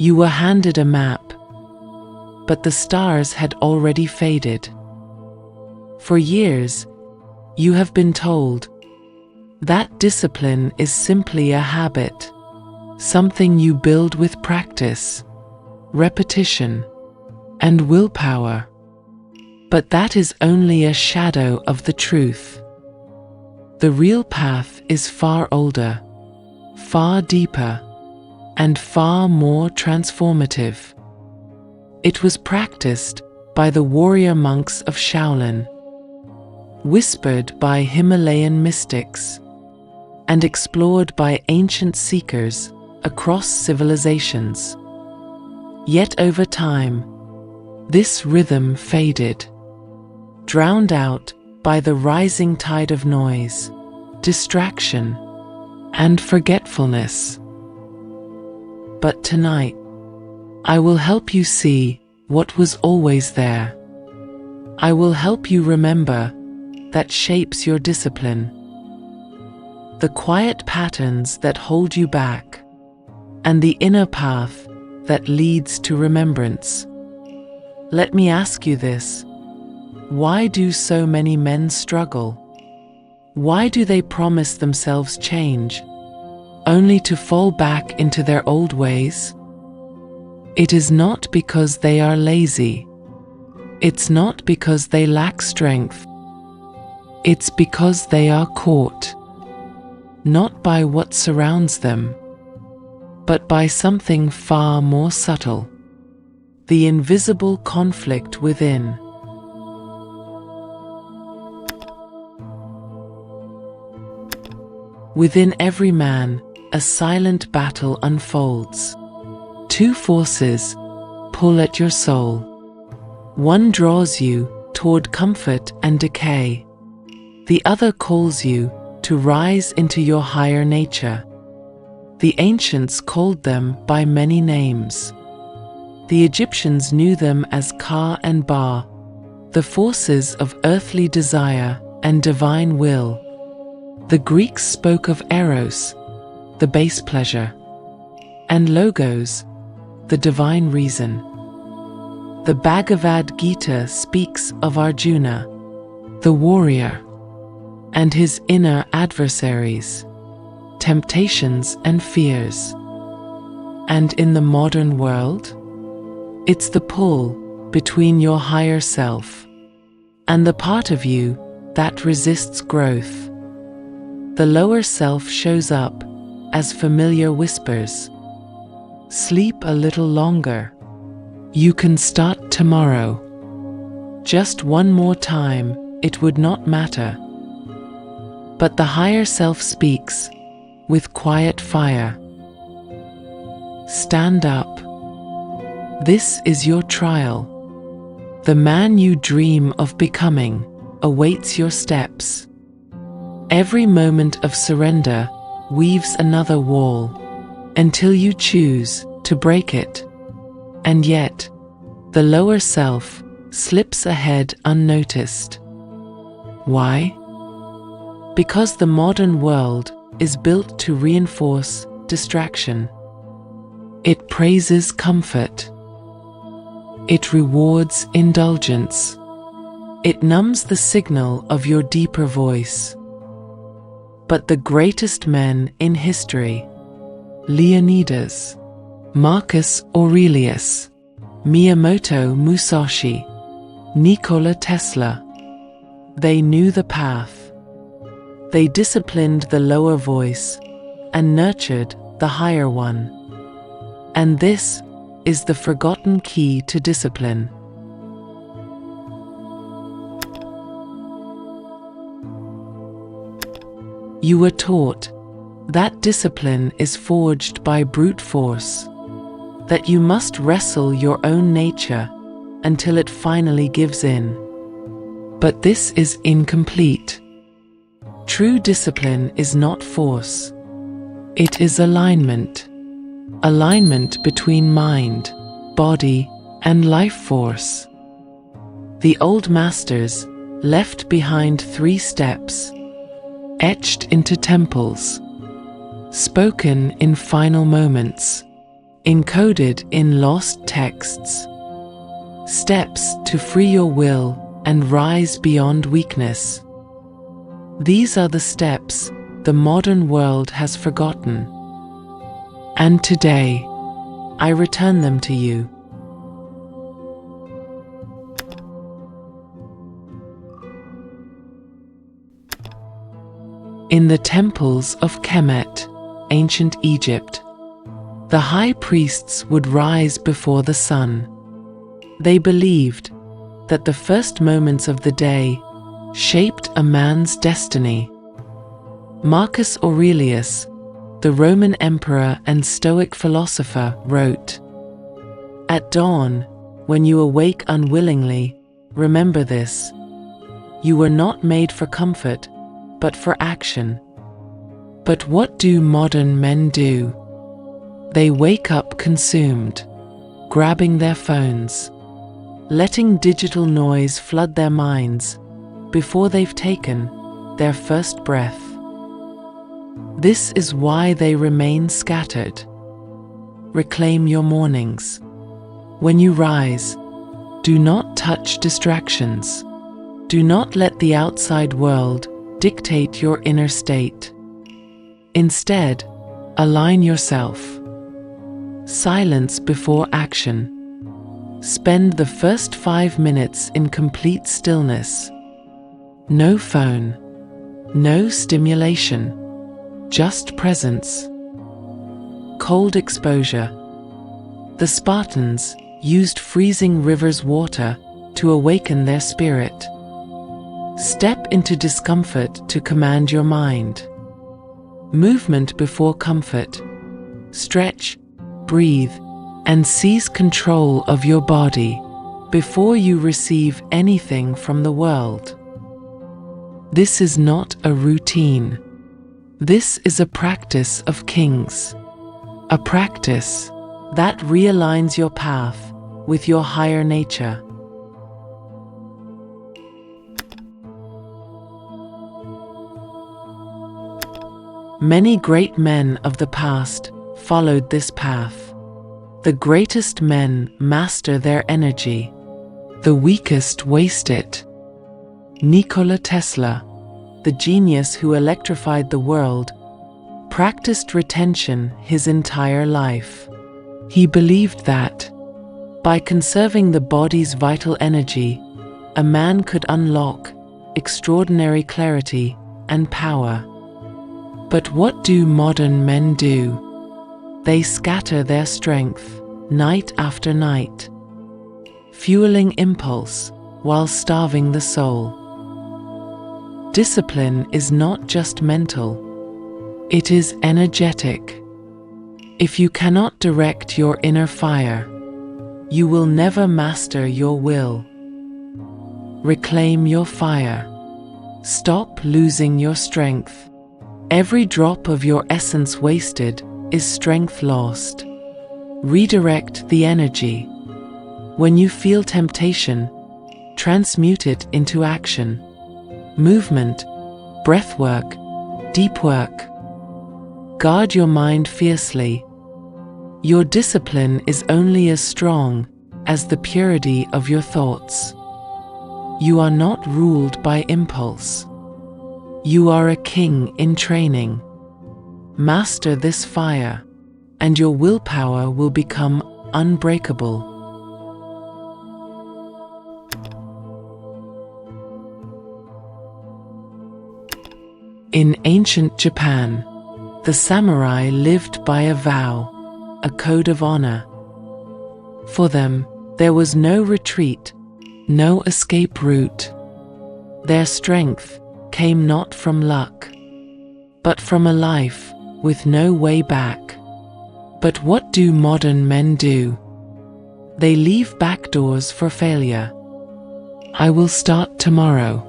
You were handed a map, but the stars had already faded. For years, you have been told that discipline is simply a habit, something you build with practice, repetition, and willpower. But that is only a shadow of the truth. The real path is far older, far deeper, and far more transformative. It was practiced by the warrior monks of Shaolin, whispered by Himalayan mystics, and explored by ancient seekers across civilizations. Yet over time, this rhythm faded, drowned out by the rising tide of noise, distraction, and forgetfulness. But tonight, I will help you see what was always there. I will help you remember that shapes your discipline, the quiet patterns that hold you back, and the inner path that leads to remembrance. Let me ask you this: why do so many men struggle? Why do they promise themselves change, only to fall back into their old ways? It is not because they are lazy. It's not because they lack strength. It's because they are caught, not by what surrounds them, but by something far more subtle: the invisible conflict within. Within every man, a silent battle unfolds. Two forces pull at your soul. One draws you toward comfort and decay. The other calls you to rise into your higher nature. The ancients called them by many names. The Egyptians knew them as Ka and Ba, the forces of earthly desire and divine will. The Greeks spoke of Eros, the base pleasure, and Logos, the divine reason. The Bhagavad Gita speaks of Arjuna, the warrior, and his inner adversaries, temptations and fears. And in the modern world, it's the pull between your higher self and the part of you that resists growth. The lower self shows up as familiar whispers. Sleep a little longer. You can start tomorrow. Just one more time, it would not matter. But the higher self speaks with quiet fire. Stand up. This is your trial. The man you dream of becoming awaits your steps. Every moment of surrender weaves another wall until you choose to break it. And yet, the lower self slips ahead unnoticed. Why? Because the modern world is built to reinforce distraction. It praises comfort. It rewards indulgence. It numbs the signal of your deeper voice. But the greatest men in history, Leonidas, Marcus Aurelius, Miyamoto Musashi, Nikola Tesla, they knew the path. They disciplined the lower voice and nurtured the higher one. And this is the forgotten key to discipline. You were taught that discipline is forged by brute force, that you must wrestle your own nature until it finally gives in. But this is incomplete. True discipline is not force. It is alignment. Alignment between mind, body, and life force. The old masters left behind 3 steps, etched into temples, spoken in final moments: encoded in lost texts. Steps to free your will and rise beyond weakness. These are the steps the modern world has forgotten. And today, I return them to you. In the temples of Kemet, ancient Egypt, the high priests would rise before the sun. They believed that the first moments of the day shaped a man's destiny. Marcus Aurelius, the Roman emperor and Stoic philosopher, wrote, "At dawn, when you awake unwillingly, remember this. You were not made for comfort, but for action." But what do modern men do? They wake up consumed, grabbing their phones, letting digital noise flood their minds before they've taken their first breath. This is why they remain scattered. Reclaim your mornings. When you rise, do not touch distractions. Do not let the outside world dictate your inner state. Instead, align yourself. Silence before action. Spend the first 5 minutes in complete stillness. No phone, no stimulation, just presence. Cold exposure. The Spartans used freezing rivers' water to awaken their spirit. Step into discomfort to command your mind. Movement before comfort. Stretch, breathe, and seize control of your body before you receive anything from the world. This is not a routine. This is a practice of kings. A practice that realigns your path with your higher nature. Many great men of the past followed this path. The greatest men master their energy. The weakest waste it. Nikola Tesla, the genius who electrified the world, practiced retention his entire life. He believed that, by conserving the body's vital energy, a man could unlock extraordinary clarity and power. But what do modern men do? They scatter their strength night after night, fueling impulse while starving the soul. Discipline is not just mental, it is energetic. If you cannot direct your inner fire, you will never master your will. Reclaim your fire. Stop losing your strength. Every drop of your essence wasted is strength lost. Redirect the energy. When you feel temptation, transmute it into action. Movement, breath work, deep work. Guard your mind fiercely. Your discipline is only as strong as the purity of your thoughts. You are not ruled by impulse. You are a king in training. Master this fire, and your willpower will become unbreakable. In ancient Japan, the samurai lived by a vow, a code of honor. For them, there was no retreat, no escape route. Their strength came not from luck, but from a life with no way back. But what do modern men do? They leave back doors for failure. I will start tomorrow.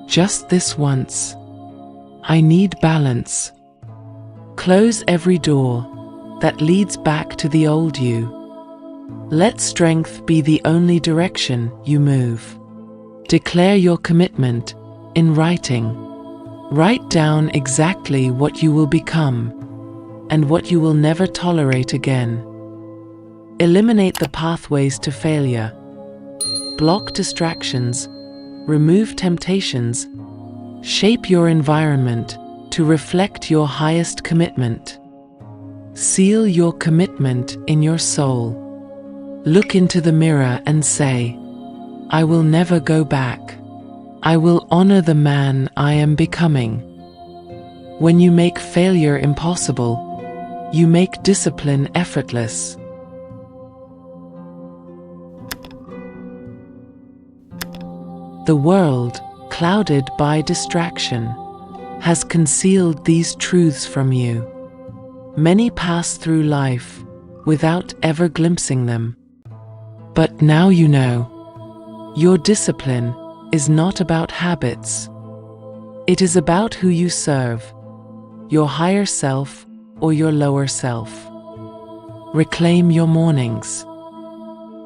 Just this once. I need balance. Close every door that leads back to the old you. Let strength be the only direction you move. Declare your commitment in writing. Write down exactly what you will become and what you will never tolerate again. Eliminate the pathways to failure. Block distractions. Remove temptations. Shape your environment to reflect your highest commitment. Seal your commitment in your soul. Look into the mirror and say, I will never go back. I will honor the man I am becoming. When you make failure impossible, you make discipline effortless. The world, clouded by distraction, has concealed these truths from you. Many pass through life without ever glimpsing them. But now you know. Your discipline is not about habits. It is about who you serve, your higher self or your lower self. Reclaim your mornings.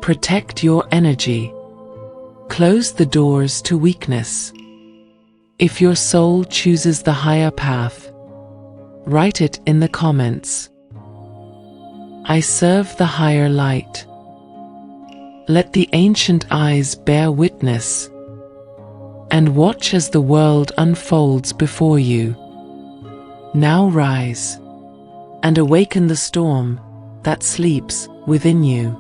Protect your energy. Close the doors to weakness. If your soul chooses the higher path, write it in the comments. I serve the higher light. Let the ancient eyes bear witness, and watch as the world unfolds before you. Now rise, and awaken the storm that sleeps within you.